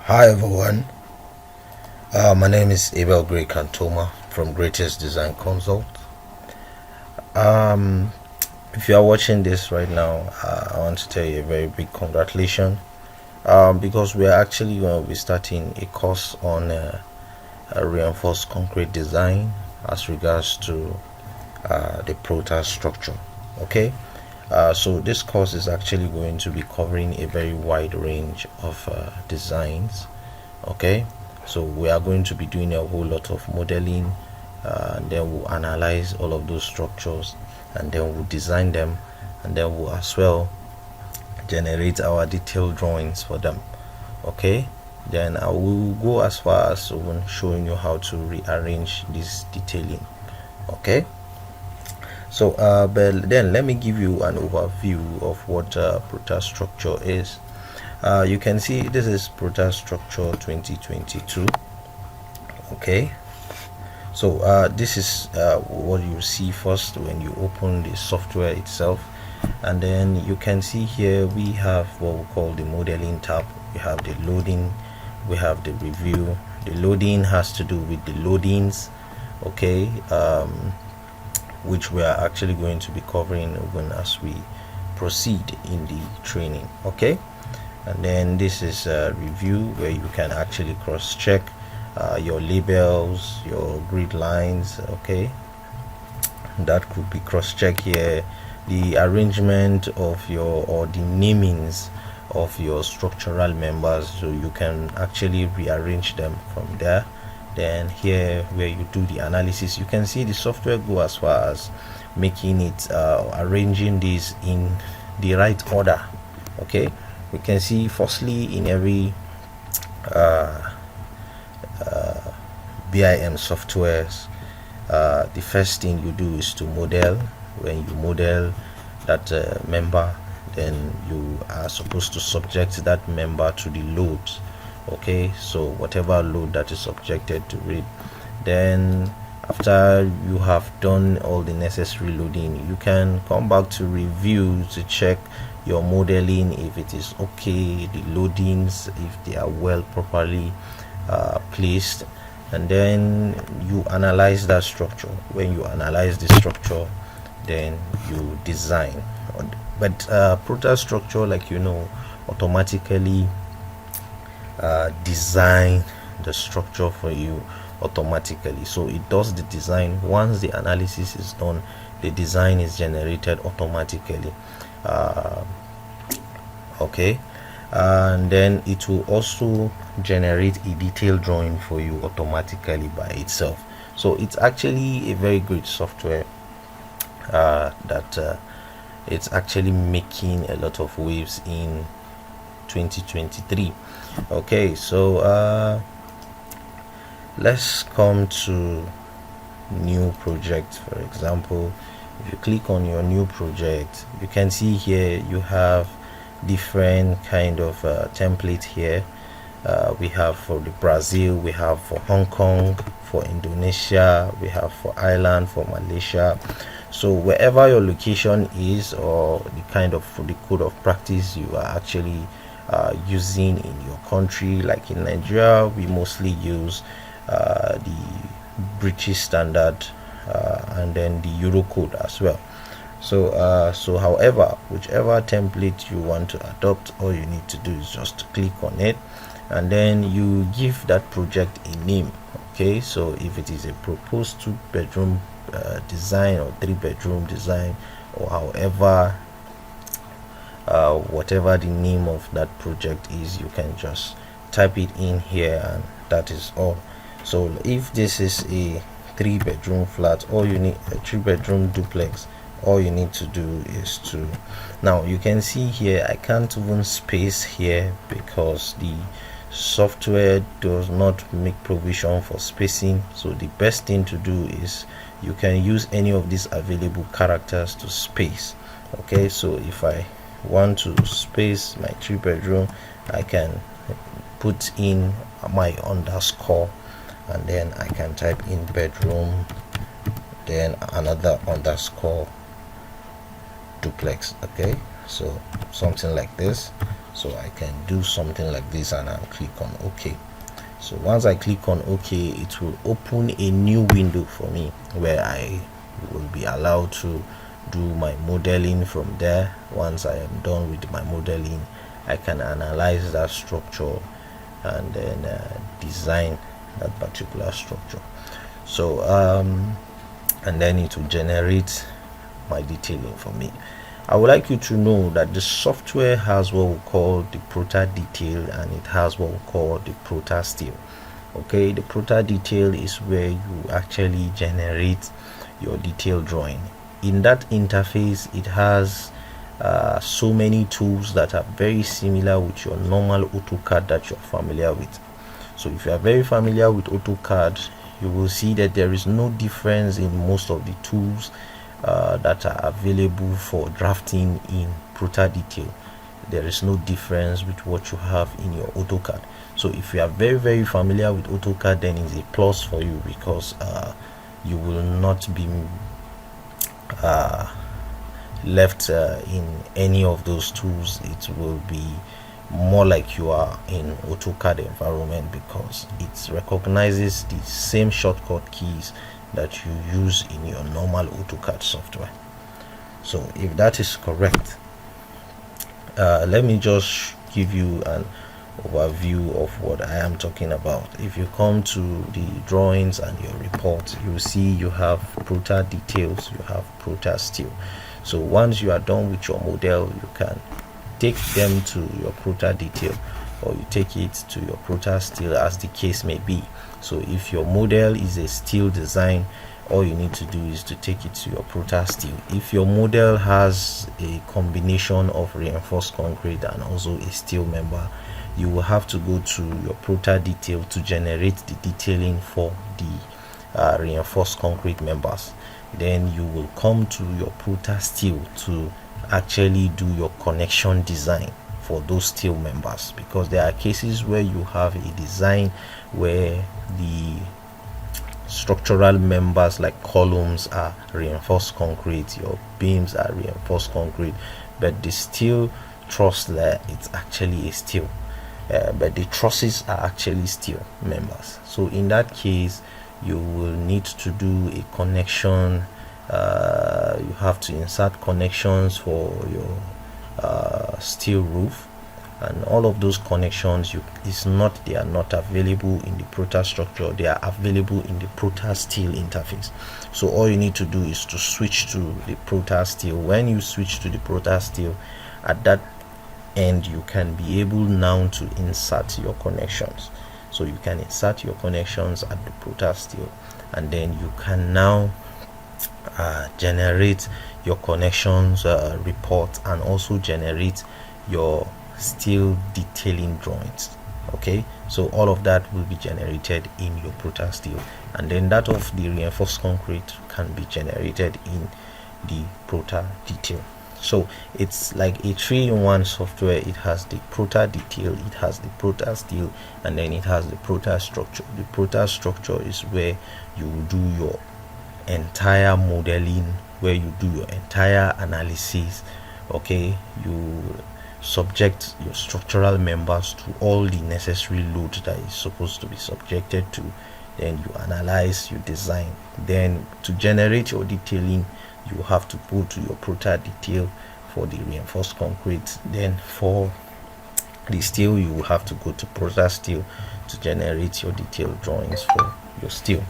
Hi everyone, my name is Abel Gray Cantoma from GREYTEST Design Consult. If you are watching this right now, I want to tell you a very big congratulations because we are actually going to be starting a course on a reinforced concrete design as regards to the Protastructure. Okay, so this course is actually going to be covering a very wide range of designs. Okay, so we are going to be doing a whole lot of modeling, and then we'll analyze all of those structures, and then we'll design them, and then we'll as well generate our detailed drawings for them. Okay, then I will go as far as even showing you how to rearrange this detailing. Okay, so but then let me give you an overview of what Protastructure is. You can see this is Protastructure 2022. Okay, so this is what you see first when you open the software itself, and then you can see here we have what we call the modeling tab. We have the loading, we have the review. The loading has to do with the loadings, okay, which we are actually going to be covering even as we proceed in the training. Okay, and then this is a review where you can actually cross-check your labels, your grid lines. Okay, that could be cross-checked here. The arrangement of your or the namings of your structural members, so you can actually rearrange them from there. Then here where you do the analysis, you can see the software go as far as making it arranging these in the right order. Okay, we can see firstly in every BIM softwares, the first thing you do is to model. When you model that member, then you are supposed to subject that member to the loads. Okay, so whatever load that is subjected to it, then after you have done all the necessary loading, you can come back to review to check your modeling if it is okay, the loadings if they are well properly placed, and then you analyze that structure. When you analyze the structure, then you design. But Protastructure, like you know, automatically design the structure for you automatically. So it does the design. Once the analysis is done, the design is generated automatically. Okay, and then it will also generate a detailed drawing for you automatically by itself. So it's actually a very great software that it's actually making a lot of waves in 2023. Okay, so let's come to new project. For example, if you click on your new project, you can see here you have different kind of template here. We have for the Brazil, we have for Hong Kong, for Indonesia, we have for Ireland, for Malaysia. So wherever your location is, or the kind of the code of practice you are actually using in your country, like in Nigeria, we mostly use the British standard and then the Euro code as well. So however, whichever template you want to adopt, all you need to do is just to click on it, and then you give that project a name. Okay, so if it is a proposed 2-bedroom design or 3-bedroom design, or however whatever the name of that project is, you can just type it in here, and that is all. So if this is a 3-bedroom flat, all you need, a 3-bedroom duplex, all you need to do is to, now you can see here I can't even space here because the software does not make provision for spacing. So the best thing to do is you can use any of these available characters to space. Okay, so if I want to space my 3-bedroom, I can put in my underscore, and then I can type in bedroom, then another underscore duplex. Okay, so something like this. So I can do something like this and I'll click on OK. So once I click on OK, it will open a new window for me where I will be allowed to do my modeling from there. Once I am done with my modeling, I can analyze that structure and then design that particular structure. So and then it will generate my detailing for me. I would like you to know that the software has what we call the Protadetail and it has what we call the Protastill. Okay, the Protadetail is where you actually generate your detail drawing. In that interface, it has so many tools that are very similar with your normal AutoCAD that you're familiar with. So if you are very familiar with AutoCAD, you will see that there is no difference in most of the tools that are available for drafting in Protadetail. There is no difference with what you have in your AutoCAD. So if you are very familiar with AutoCAD, then it's a plus for you because you will not be left in any of those tools. It will be more like you are in AutoCAD environment because it recognizes the same shortcut keys that you use in your normal AutoCAD software. So if that is correct, let me just give you an overview of what I am talking about. If you come to the drawings and your report, you see you have Protadetails, you have Protastill. So once you are done with your model, you can take them to your Protadetail or you take it to your Protastill as the case may be. So if your model is a steel design, all you need to do is to take it to your Protastill. If your model has a combination of reinforced concrete and also a steel member, you will have to go to your Protadetail to generate the detailing for the reinforced concrete members. Then you will come to your Protastill to actually do your connection design for those steel members, because there are cases where you have a design where the structural members like columns are reinforced concrete, your beams are reinforced concrete, but the steel truss there, it's actually a steel, but the trusses are actually steel members. So in that case, you will need to do a connection. You have to insert connections for your steel roof, and all of those connections they are not available in the Protastructure. They are available in the Protastill interface. So all you need to do is to switch to the Protastill. When you switch to the Protastill, at that end you can be able now to insert your connections. So you can insert your connections at the Protastill, and then you can now generate your connections report and also generate your steel detailing drawings. Okay, so all of that will be generated in your Protastill, and then that of the reinforced concrete can be generated in the Protadetail. So it's like a 3-in-1 software. It has the Protadetail, it has the Protastill, and then it has the Protastructure. The Protastructure is where you will do your entire modeling, where you do your entire analysis. Okay, you subject your structural members to all the necessary load that is supposed to be subjected to. Then you analyze, you design. Then to generate your detailing, you have to go to your Protadetail for the reinforced concrete. Then for the steel, you will have to go to Protastill to generate your detailed drawings for your steel.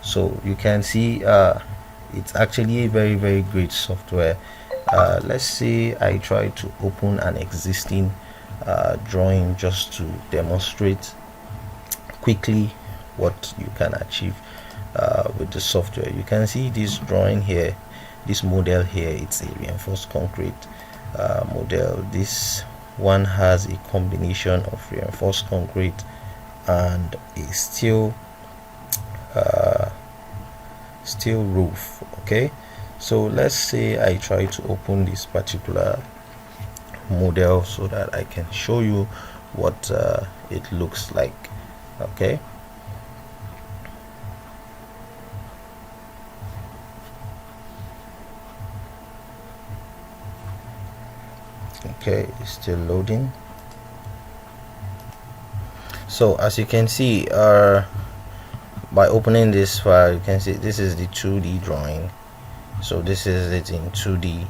So you can see it's actually a very great software. Let's say I try to open an existing drawing just to demonstrate quickly what you can achieve with the software. You can see this drawing here, this model here, it's a reinforced concrete model. This one has a combination of reinforced concrete and a steel roof. Okay, so let's say I try to open this particular model so that I can show you what it looks like. Okay, it's still loading. So as you can see, by opening this file, you can see this is the 2D drawing. So this is it in 2D,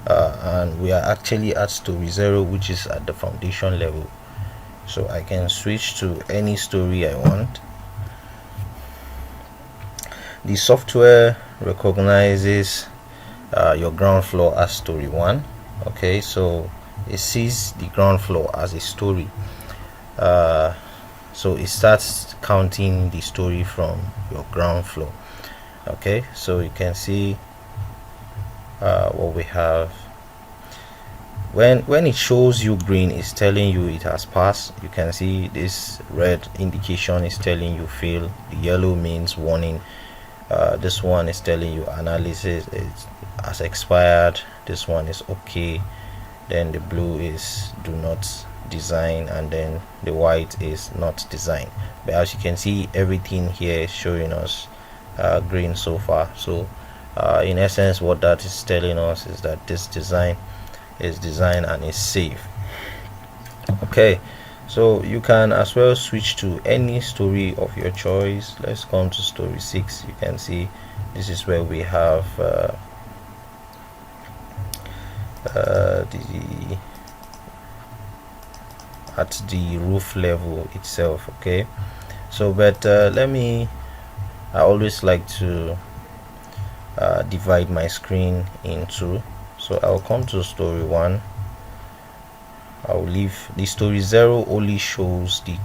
and we are actually at story 0, which is at the foundation level. So I can switch to any story I want. The software recognizes your ground floor as story 1. Okay, so it sees the ground floor as a story, so it starts counting the story from your ground floor. Okay, so you can see what we have. When it shows you green, it's telling you it has passed. You can see this red indication is telling you fail. The yellow means warning. This one is telling you analysis has expired. This one is okay. Then the blue is do not design, and then the white is not design. But as you can see, everything here is showing us green so far. So in essence, what that is telling us is that this design is designed and is safe. Okay, so you can as well switch to any story of your choice. Let's come to story 6. You can see this is where we have at the roof level itself. Okay, so but I always like to divide my screen in two. So I'll come to story 1. I'll leave the story 0 only shows the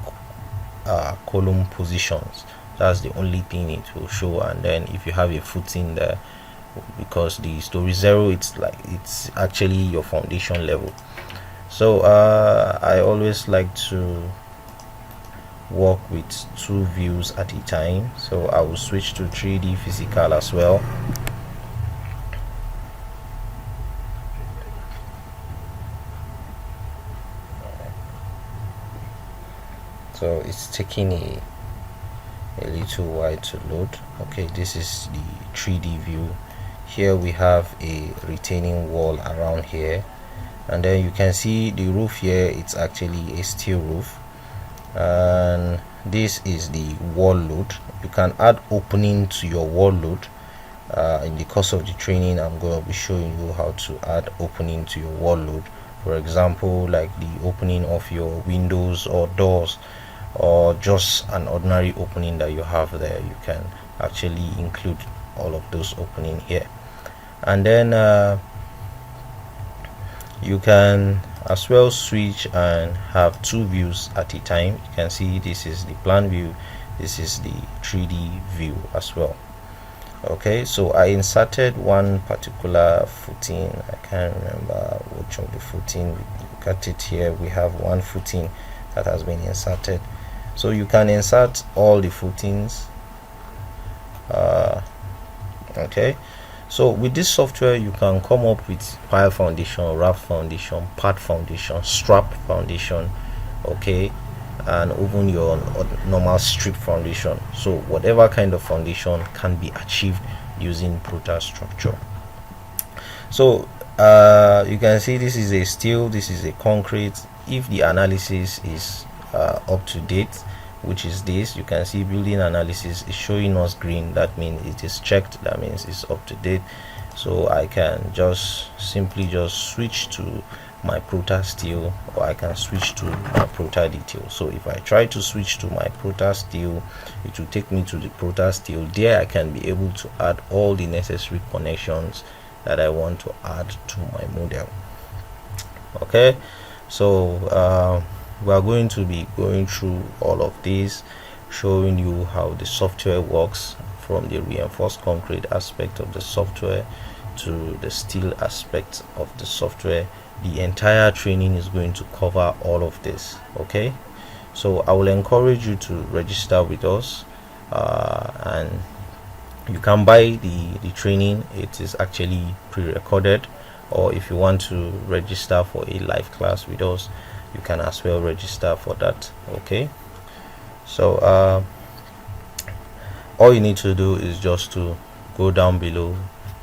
column positions. That's the only thing it will show. And then if you have a footing there, because the story 0, it's actually your foundation level. So I always like to work with 2 views at a time, so I will switch to 3D physical as well. So it's taking a little while to load. Okay, this is the 3D view. Here we have a retaining wall around here, and then you can see the roof here. It's actually a steel roof, and this is the wall load. You can add opening to your wall load. In the course of the training, I'm going to be showing you how to add opening to your wall load. For example, like the opening of your windows or doors, or just an ordinary opening that you have there. You can actually include all of those opening here, and then you can as well switch and have 2 views at a time. You can see this is the plan view, this is the 3D view as well. Okay, so I inserted one particular footing. I can't remember which of the footing. Look at it here. We have one footing that has been inserted. So you can insert all the footings. Okay, so with this software you can come up with pile foundation, wrap foundation, part foundation, strap foundation, okay, and even your normal strip foundation. So whatever kind of foundation can be achieved using Protastructure. So you can see this is a steel, this is a concrete. If the analysis is up to date, which is this, you can see building analysis is showing us green. That means it is checked, that means it's up to date. So I can just simply switch to my Prota steel, or I can switch to my Prota detail. So if I try to switch to my Prota steel, it will take me to the Prota steel. There I can be able to add all the necessary connections that I want to add to my model. Okay, so we are going to be going through all of these, showing you how the software works, from the reinforced concrete aspect of the software to the steel aspect of the software. The entire training is going to cover all of this. Okay, so I will encourage you to register with us, and you can buy the training. It is actually pre-recorded, or if you want to register for a live class with us, you can as well register for that. Okay, so all you need to do is just to go down below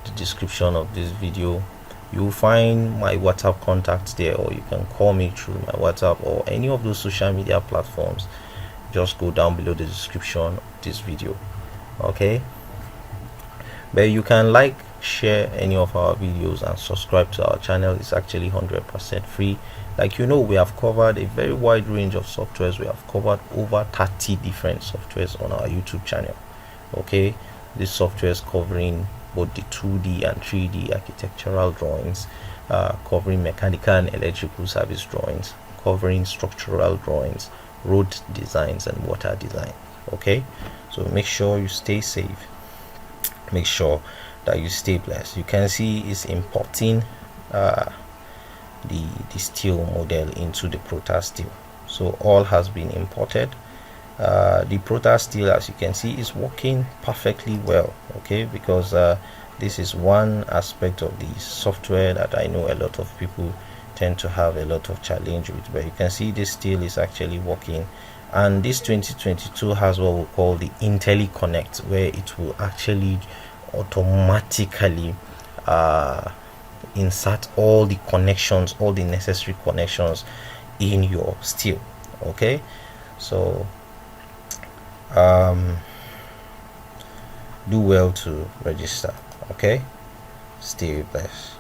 the description of this video. You'll find my WhatsApp contacts there, or you can call me through my WhatsApp or any of those social media platforms. just go down below the description of this video. Okay, but you can like, share any of our videos and subscribe to our channel. It's actually 100% free. Like, you know, we have covered a very wide range of softwares. We have covered over 30 different softwares on our YouTube channel. Okay, this software is covering both the 2D and 3D architectural drawings, covering mechanical and electrical service drawings, covering structural drawings, road designs, and water design. Okay, so make sure you stay safe, make sure that you stay blessed. You can see it's importing the steel model into the Protast steel, so all has been imported. The Protast steel, as you can see, is working perfectly well. Okay, because this is one aspect of the software that I know a lot of people tend to have a lot of challenge with, but you can see this steel is actually working. And this 2022 has what we call the IntelliConnect, where it will actually automatically insert all the connections, all the necessary connections in your steel. Okay, so do well to register. Okay, stay blessed.